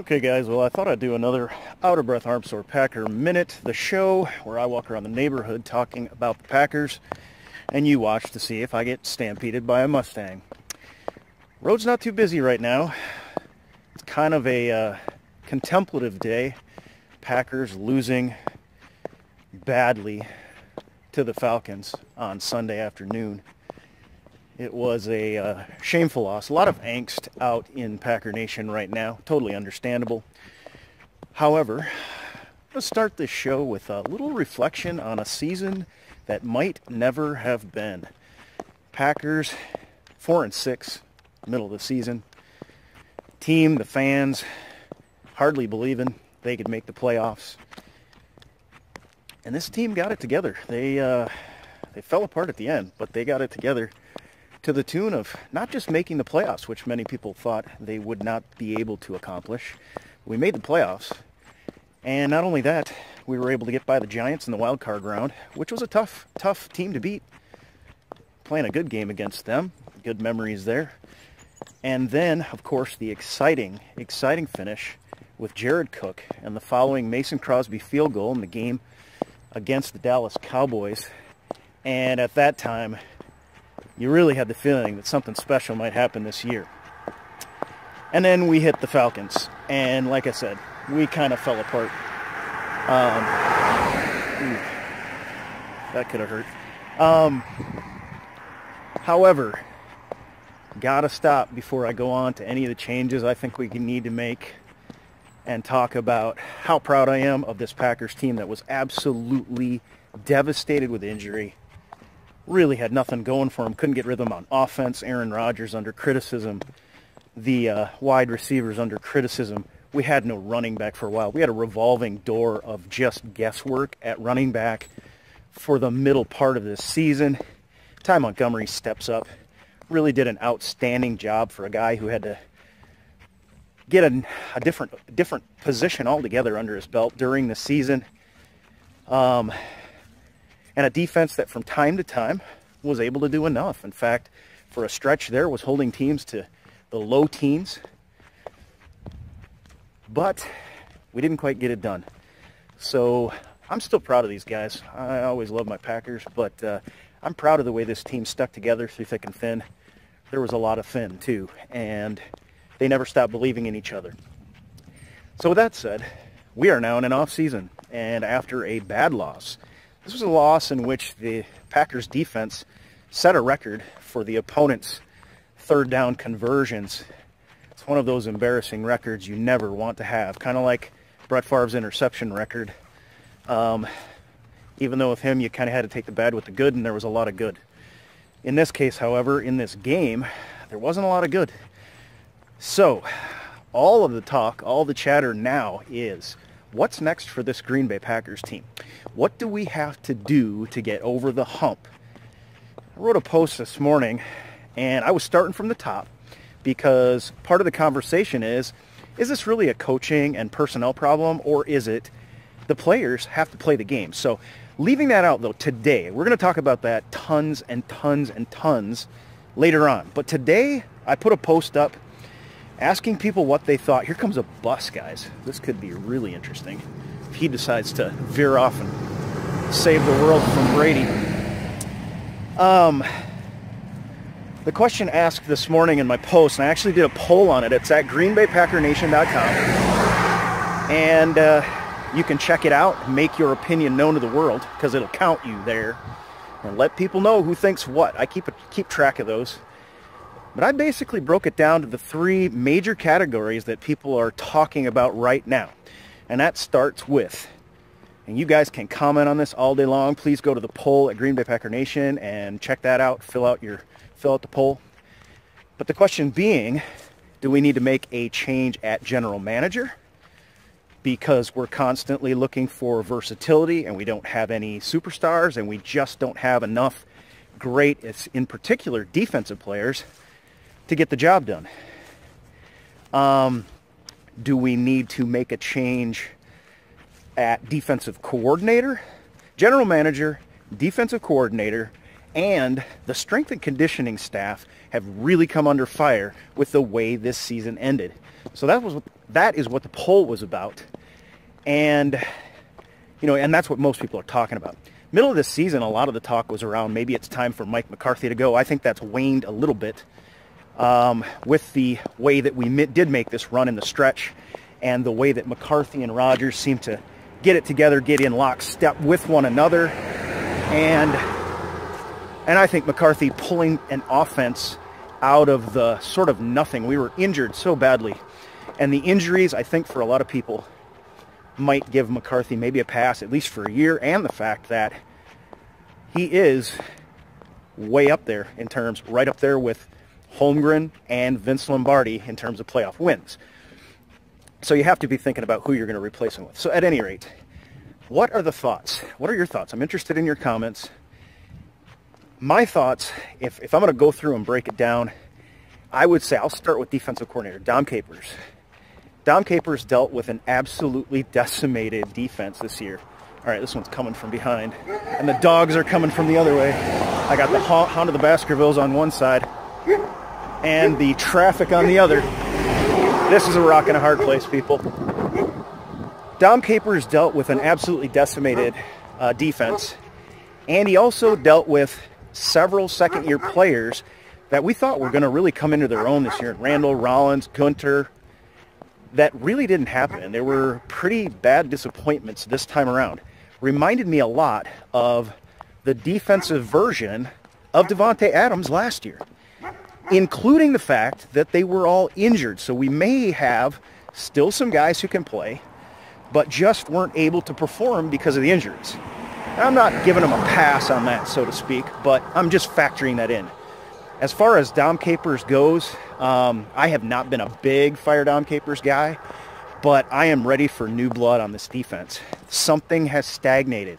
Okay guys, well I thought I'd do another Out of Breath Arm Sore Packer Minute, the show where I walk around the neighborhood talking about the Packers, and you watch to see if I get stampeded by a Mustang. Road's not too busy right now. It's kind of a contemplative day. Packers losing badly to the Falcons on Sunday afternoon. It was a shameful loss. A lot of angst out in Packer Nation right now. Totally understandable. However, let's start this show with a little reflection on a season that might never have been. Packers 4-6, middle of the season. Team, the fans, hardly believing they could make the playoffs. And this team got it together. They fell apart at the end, but they got it together to the tune of not just making the playoffs, which many people thought they would not be able to accomplish. We made the playoffs, and not only that, we were able to get by the Giants in the wild card round, which was a tough team to beat. Playing a good game against them, good memories there. And then, of course, the exciting finish with Jared Cook and the following Mason Crosby field goal in the game against the Dallas Cowboys. And at that time, you really had the feeling that something special might happen this year. And then we hit the Falcons, and like I said, we kind of fell apart. That could have hurt. However, gotta stop before I go on to any of the changes I think we need to make and talk about how proud I am of this Packers team that was absolutely devastated with injury. Really had nothing going for him. Couldn't get rhythm on offense. Aaron Rodgers under criticism. The wide receivers under criticism. We had no running back for a while. We had a revolving door of just guesswork at running back for the middle part of this season. Ty Montgomery steps up. Really did an outstanding job for a guy who had to get a different position altogether under his belt during the season. And a defense that from time to time was able to do enough. In fact, for a stretch there was holding teams to the low teens. But we didn't quite get it done. So I'm still proud of these guys. I always love my Packers, but I'm proud of the way this team stuck together through thick and thin. There was a lot of thin too, and they never stopped believing in each other. So with that said, we are now in an off season, and after a bad loss, this was a loss in which the Packers defense set a record for the opponent's third down conversions. It's one of those embarrassing records you never want to have, kind of like Brett Favre's interception record. Even though with him you kind of had to take the bad with the good, and there was a lot of good. In this case, however, in this game, there wasn't a lot of good. So, all of the talk, all the chatter now is, what's next for this Green Bay Packers team? What do we have to do to get over the hump? I wrote a post this morning, and I was starting from the top because part of the conversation is this really a coaching and personnel problem, or is it the players have to play the game? So leaving that out, though, today, we're going to talk about that tons and tons and tons later on. But today, I put a post up asking people what they thought. Here comes a bus, guys. This could be really interesting if he decides to veer off and save the world from Brady. The question asked this morning in my post, and I actually did a poll on it. It's at greenbaypackerNation.com. And you can check it out, make your opinion known to the world, because it'll count you there. And let people know who thinks what. I keep track of those. But I basically broke it down to the three major categories that people are talking about right now. And that starts with, and you guys can comment on this all day long. Please go to the poll at Green Bay Packer Nation and check that out. Fill out the poll. But the question being, do we need to make a change at general manager? Because we're constantly looking for versatility, and we don't have any superstars, and we just don't have enough great, in particular, defensive players to get the job done. Do we need to make a change at defensive coordinator, general manager, defensive coordinator, And the strength and conditioning staff have really come under fire with the way this season ended. So that is what the poll was about. And, you know, and that's what most people are talking about. Middle of this season, a lot of the talk was around maybe it's time for Mike McCarthy to go. I think that's waned a little bit with the way that we did make this run in the stretch, and the way that McCarthy and Rodgers seem to get it together, get in lockstep with one another. And I think McCarthy pulling an offense out of the sort of nothing. We were injured so badly. And the injuries, I think, for a lot of people might give McCarthy maybe a pass, at least for a year, and the fact that he is way up there in terms, right up there with Holmgren and Vince Lombardi in terms of playoff wins. So you have to be thinking about who you're going to replace him with. So at any rate, what are the thoughts? What are your thoughts? I'm interested in your comments. My thoughts, if I'm going to go through and break it down, I would say I'll start with defensive coordinator, Dom Capers. Dom Capers dealt with an absolutely decimated defense this year. All right, this one's coming from behind, and the dogs are coming from the other way. I got the Hound of the Baskervilles on one side, and the traffic on the other. This is a rock and a hard place, people. Dom Capers dealt with an absolutely decimated defense, and he also dealt with several second-year players that we thought were going to really come into their own this year. Randall, Rollins, Gunter. That really didn't happen, and there were pretty bad disappointments this time around. Reminded me a lot of the defensive version of Devontae Adams last year, including the fact that they were all injured. So we may have still some guys who can play, but just weren't able to perform because of the injuries. I'm not giving them a pass on that, so to speak, but I'm just factoring that in. As far as Dom Capers goes, I have not been a big fire Dom Capers guy, but I am ready for new blood on this defense. Something has stagnated.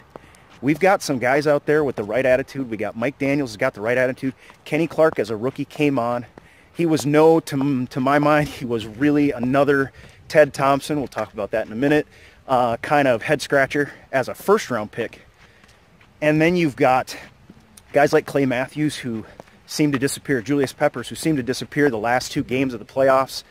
We've got some guys out there with the right attitude. We got Mike Daniels has got the right attitude. Kenny Clark as a rookie came on. He was to my mind, he was really another Ted Thompson. We'll talk about that in a minute. Kind of head scratcher as a first round pick. And then you've got guys like Clay Matthews who seemed to disappear, Julius Peppers who seemed to disappear the last two games of the playoffs.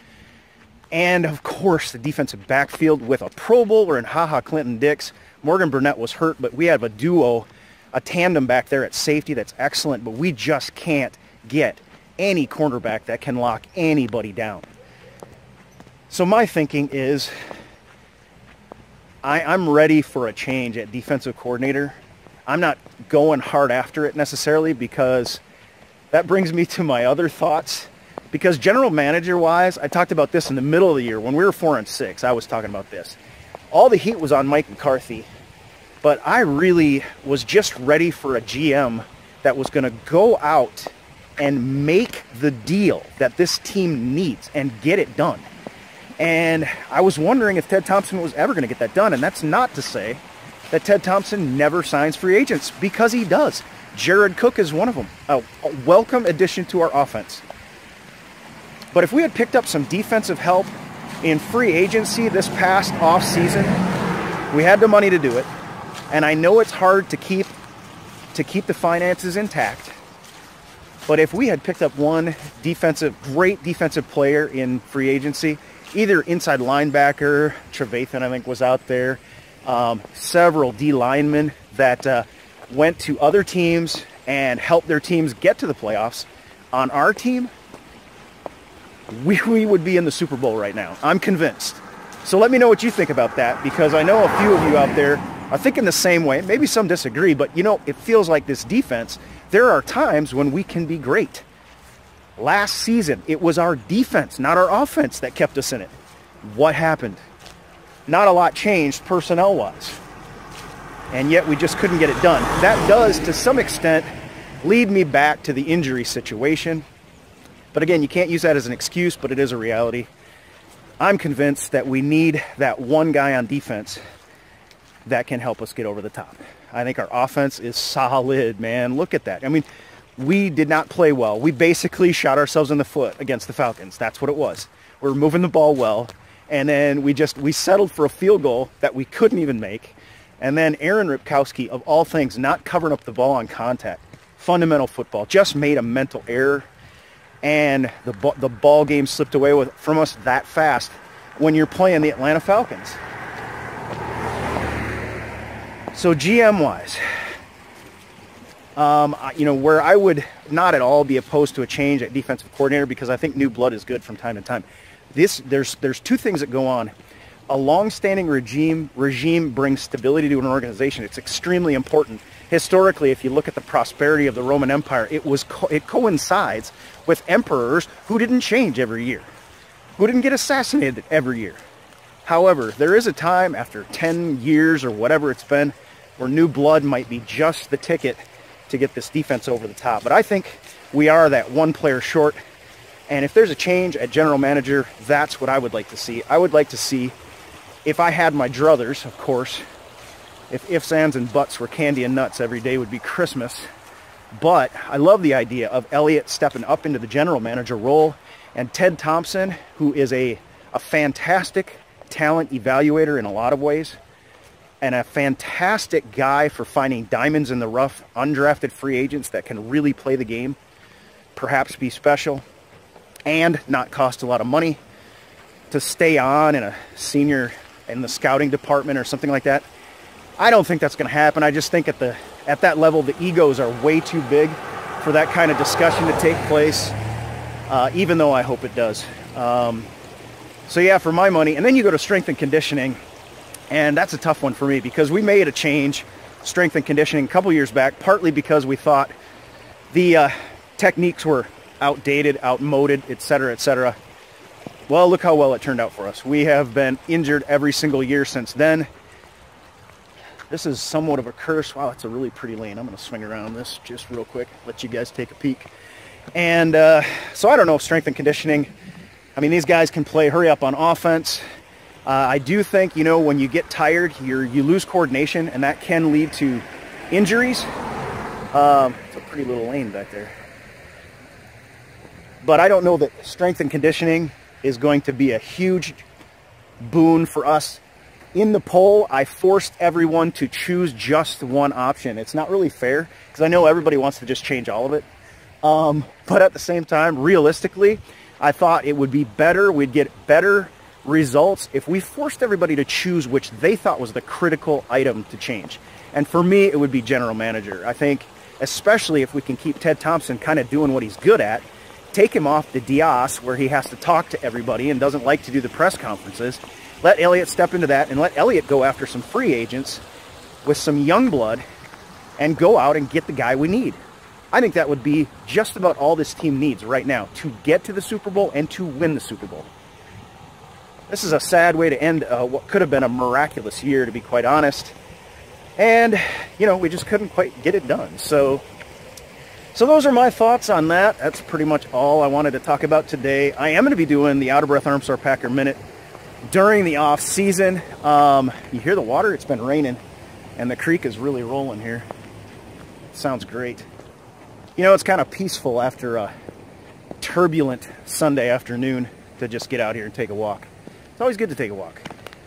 And of course the defensive backfield with a Pro Bowler in HaHa Clinton-Dix. Morgan Burnett was hurt, but we have a duo, a tandem back there at safety that's excellent, but we just can't get any cornerback that can lock anybody down. So my thinking is I'm ready for a change at defensive coordinator. I'm not going hard after it necessarily, because that brings me to my other thoughts. Because general manager-wise, I talked about this in the middle of the year. When we were 4-6, I was talking about this. All the heat was on Mike McCarthy, but I really was just ready for a GM that was going to go out and make the deal that this team needs and get it done. And I was wondering if Ted Thompson was ever going to get that done. And that's not to say that Ted Thompson never signs free agents, because he does. Jared Cook is one of them. A welcome addition to our offense. But if we had picked up some defensive help in free agency this past offseason, we had the money to do it. And I know it's hard to keep the finances intact. But if we had picked up one great defensive player in free agency, either inside linebacker, Trevathan I think was out there, several D linemen that went to other teams and helped their teams get to the playoffs. On our team, we would be in the Super Bowl right now. I'm convinced. So let me know what you think about that, because I know a few of you out there are thinking the same way. Maybe some disagree, but you know, it feels like this defense, there are times when we can be great. Last season, it was our defense, not our offense, that kept us in it. What happened? Not a lot changed personnel-wise. And yet we just couldn't get it done. That does, to some extent, lead me back to the injury situation. But again, you can't use that as an excuse, but it is a reality. I'm convinced that we need that one guy on defense that can help us get over the top. I think our offense is solid, man. Look at that. I mean, we did not play well. We basically shot ourselves in the foot against the Falcons. That's what it was. We were moving the ball well, and then we settled for a field goal that we couldn't even make. And then Aaron Ripkowski, of all things, not covering up the ball on contact. fundamental football. Just made a mental error, and the ball game slipped away from us that fast when you're playing the Atlanta Falcons. So GM-wise, you know, where I would not at all be opposed to a change at defensive coordinator, because I think new blood is good from time to time. There's two things that go on. A long-standing regime brings stability to an organization. It's extremely important. Historically, if you look at the prosperity of the Roman Empire, it coincides with emperors who didn't change every year, who didn't get assassinated every year. However, there is a time after 10 years or whatever it's been where new blood might be just the ticket to get this defense over the top. But I think we are that one player short. And if there's a change at general manager, that's what I would like to see. I would like to see, if I had my druthers, of course, if ifs, ands, and buts were candy and nuts, every day would be Christmas. But I love the idea of Elliott stepping up into the general manager role, and Ted Thompson, who is a fantastic talent evaluator in a lot of ways, and a fantastic guy for finding diamonds in the rough, undrafted free agents that can really play the game, perhaps be special, and not cost a lot of money to stay on in a senior in the scouting department or something like that. I don't think that's going to happen. I just think at that level, the egos are way too big for that kind of discussion to take place, even though I hope it does. So yeah, for my money. And then you go to strength and conditioning, and that's a tough one for me, because we made a change, strength and conditioning, a couple years back, partly because we thought the techniques were outdated, outmoded, etc., etc. Well, look how well it turned out for us. We have been injured every single year since then. This is somewhat of a curse. Wow, it's a really pretty lane. I'm going to swing around this just real quick, let you guys take a peek. And so I don't know, strength and conditioning. I mean, these guys can play hurry up on offense. I do think, you know, when you get tired, you lose coordination, and that can lead to injuries. It's a pretty little lane back there. But I don't know that strength and conditioning is going to be a huge boon for us. In the poll, I forced everyone to choose just one option. It's not really fair, because I know everybody wants to just change all of it. But at the same time, realistically, I thought it would be better, we'd get better results if we forced everybody to choose which they thought was the critical item to change. And for me, it would be general manager. I think, especially if we can keep Ted Thompson kind of doing what he's good at, take him off the dais where he has to talk to everybody and doesn't like to do the press conferences. Let Elliott step into that, and let Elliott go after some free agents with some young blood and go out and get the guy we need. I think that would be just about all this team needs right now to get to the Super Bowl and to win the Super Bowl. This is a sad way to end what could have been a miraculous year, to be quite honest. And, you know, we just couldn't quite get it done. So those are my thoughts on that. That's pretty much all I wanted to talk about today. I am going to be doing the Out of Breath Arm Sore Packer Minute during the off season. You hear the water? It's been raining, and the creek is really rolling here. It sounds great. You know, it's kind of peaceful after a turbulent Sunday afternoon to just get out here and take a walk. It's always good to take a walk.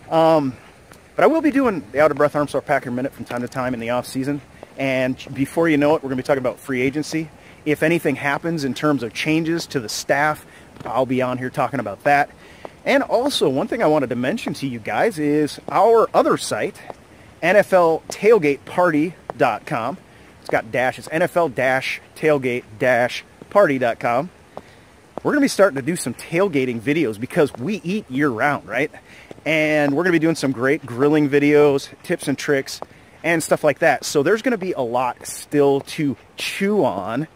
But I will be doing the Out of Breath Arm Sore Packer Minute from time to time in the off season. And before you know it, we're going to be talking about free agency. If anything happens in terms of changes to the staff, I'll be on here talking about that. And also, one thing I wanted to mention to you guys is our other site, NFLTailgateParty.com. It's got dashes, NFL-tailgate-party.com. We're going to be starting to do some tailgating videos because we eat year-round, right? And we're going to be doing some great grilling videos, tips and tricks, and stuff like that. So there's going to be a lot still to chew on,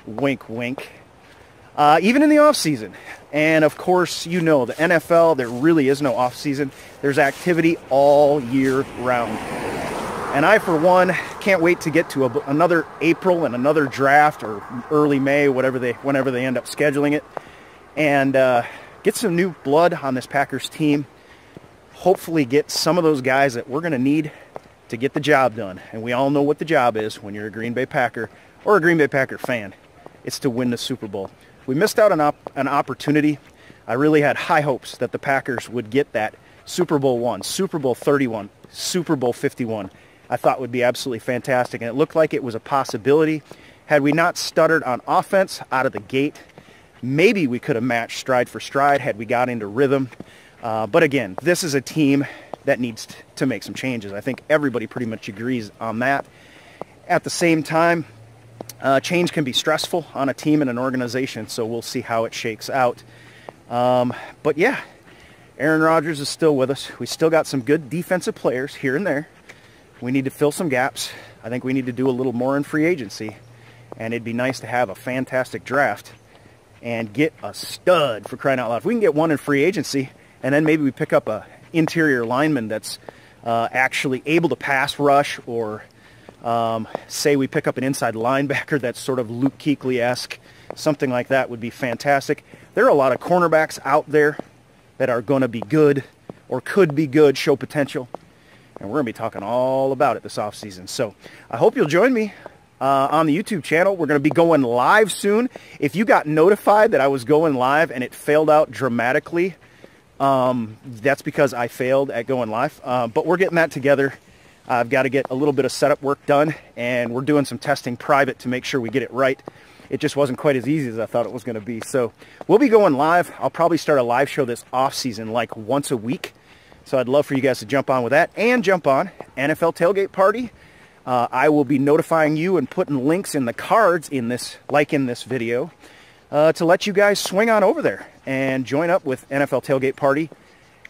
wink, wink, even in the off-season. And of course, you know, the NFL, there really is no off-season. There's activity all year round. And I, for one, can't wait to get to another April and another draft, or early May, whenever they end up scheduling it, and get some new blood on this Packers team. Hopefully get some of those guys that we're going to need to get the job done. And we all know what the job is when you're a Green Bay Packer or a Green Bay Packer fan. It's to win the Super Bowl. We missed out on an opportunity. I really had high hopes that the Packers would get that Super Bowl 1, Super Bowl 31, Super Bowl 51. I thought would be absolutely fantastic, and it looked like it was a possibility. Had we not stuttered on offense out of the gate, maybe we could have matched stride for stride had we got into rhythm. But again, this is a team that needs to make some changes. I think everybody pretty much agrees on that. At the same time, change can be stressful on a team and an organization, so we'll see how it shakes out. But yeah, Aaron Rodgers is still with us. We still got some good defensive players here and there. We need to fill some gaps. I think we need to do a little more in free agency, and it'd be nice to have a fantastic draft and get a stud, for crying out loud. If we can get one in free agency, and then maybe we pick up a interior lineman that's actually able to pass rush, or say we pick up an inside linebacker that's sort of Luke Kuechly-esque, something like that would be fantastic. There are a lot of cornerbacks out there that are going to be good or could be good, show potential, and we're going to be talking all about it this offseason. So I hope you'll join me on the YouTube channel. We're going to be going live soon. If you got notified that I was going live and it failed out dramatically, that's because I failed at going live. But we're getting that together. I've got to get a little bit of setup work done, and we're doing some testing private to make sure we get it right. It just wasn't quite as easy as I thought it was going to be. So we'll be going live. I'll probably start a live show this off season, like once a week. So I'd love for you guys to jump on with that, and jump on NFL Tailgate Party. I will be notifying you and putting links in the cards in this, like in this video, to let you guys swing on over there and join up with NFL Tailgate Party.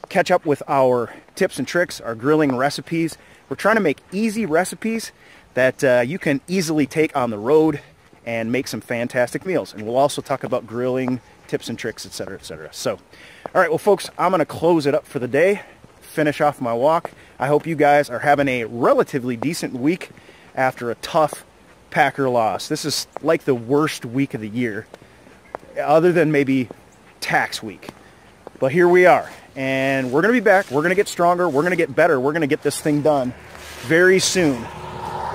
Catch up with our tips and tricks, our grilling recipes. We're trying to make easy recipes that you can easily take on the road and make some fantastic meals. And we'll also talk about grilling, tips and tricks, etc., etc. So, all right, well, folks, I'm going to close it up for the day, finish off my walk. I hope you guys are having a relatively decent week after a tough Packer loss. This is like the worst week of the year, other than maybe tax week. But here we are, and we're going to be back. We're going to get stronger. We're going to get better. We're going to get this thing done very soon.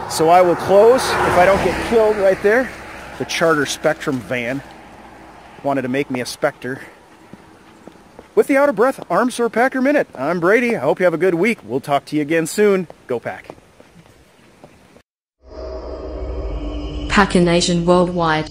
So I will close, if I don't get killed right there. The Charter Spectrum van wanted to make me a Spectre. With the Out of Breath Arm Sore Packer Minute, I'm Brady. I hope you have a good week. We'll talk to you again soon. Go Pack. Packer Nation worldwide.